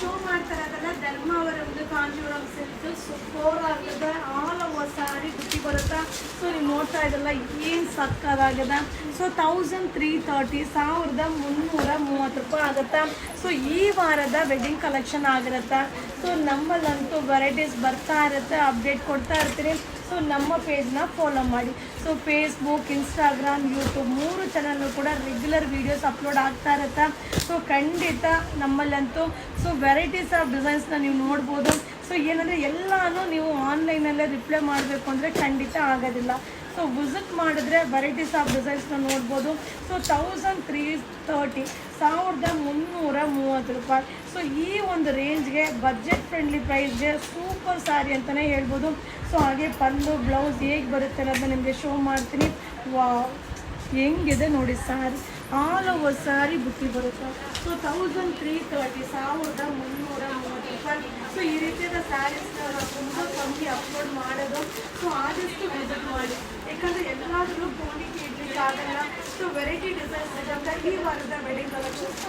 Show ಮಾಡ್ತಾರದಲ್ಲ ಧರ್ಮಾವರಮ್ದು Kanjeevaram silk super ಆಗದ all over ಸಾರಿ ಬುಟ್ಟಿ ಬರುತ್ತಾ. ಸೊ ನೀವು ನೋಡ್ತಾ ಇದ್ದಲ್ಲ ಏನು ಸಕ್ಕದಾಗದ. ಸೊ 1330 ರೂಪಾಯಿ ಆಗುತ್ತಾ. ಸೊ ಈ ವಾರದ ವೆಡ್ಡಿಂಗ್ ಕಲೆಕ್ಷನ್ ಆಗಿರುತ್ತೆ. ಸೊ ನಮ್ಮಲ್ಲಂತೂ ವೆರೈಟೀಸ್ ಬರ್ತಾ ಇರುತ್ತೆ, ಅಪ್ಡೇಟ್ ಕೊಡ್ತಾ ಇರ್ತೀನಿ. ಸೊ ನಮ್ಮ ಪೇಜ್ನ ಫಾಲೋ ಮಾಡಿ. So Facebook, Instagram, YouTube 3 channel ಕೂಡ ರೆಗ್ಯುಲರ್ ವೀಡಿಯೋಸ್ ಅಪ್ಲೋಡ್ ಆಗ್ತಾ ಇರುತ್ತೆ. ಸೊ ಖಂಡಿತ ನಮ್ಮಲ್ಲಂತೂ ಸೊ ವೆರೈಟೀಸ್ ಆಫ್ ಡಿಸೈನ್ಸ್ನ ನೀವು ನೋಡ್ಬೋದು. ಸೊ ಏನಂದರೆ ಎಲ್ಲನೂ ನೀವು ಆನ್ಲೈನಲ್ಲೇ ರಿಪ್ಲೈ ಮಾಡಬೇಕು ಅಂದರೆ ಖಂಡಿತ ಆಗೋದಿಲ್ಲ. ಸೊ ವಿಸಿಟ್ ಮಾಡಿದ್ರೆ ವೆರೈಟೀಸ್ ಆಫ್ ಡಿಸೈನ್ಸ್ನ ನೋಡ್ಬೋದು. ಸೊ 1330 ರೂಪಾಯಿ. ಸೊ ಈ ಒಂದು ರೇಂಜ್ಗೆ ಬಜೆಟ್ ಫ್ರೆಂಡ್ಲಿ ಪ್ರೈಸ್ಗೆ ಸೂಪರ್ ಸ್ಯಾರಿ ಅಂತಲೇ ಹೇಳ್ಬೋದು. ಸೊ ಹಾಗೆ ಪಲ್ಲು ಬ್ಲೌಸ್ ಹೇಗೆ ಬರುತ್ತೆ ಅನ್ನೋದನ್ನ ನಿಮಗೆ ಶೋ ಮಾಡ್ತೀನಿ. ವಾವ್ ಹೆಂಗಿದೆ ನೋಡಿ ಸ್ಯಾರಿ, ಆಲ್ ಓವರ್ ಸ್ಯಾರಿ ಬುಟ್ಟಿ ಬರುತ್ತೆ. ಸೊ 1330 ರೂಪಾಯಿ. ಸೊ ಈ ರೀತಿಯಾದ ಸ್ಯಾರೀಸ್ನ ನಾವು ತುಂಬ ಕಮ್ಮಿ ಅಪ್ಲೋಡ್ ಮಾಡೋದು. ಸೊ ಆದಷ್ಟು ವಿಸಿಟ್ ಮಾಡಿ, ಯಾಕಂದರೆ ಎಲ್ಲಾದರೂ ಕ್ವಾಂಟಿಟಿ ಇಡ್ಲಿಕ್ಕೆ ಆಗಲ್ಲ. ಸೊ ವೆರೈಟಿ ಡಿಸೈನ್ಸ್ ಈ ವಾರದ ವೆಡ್ಡಿಂಗ್ ಕಲೆಕ್ಷನ್ಸ್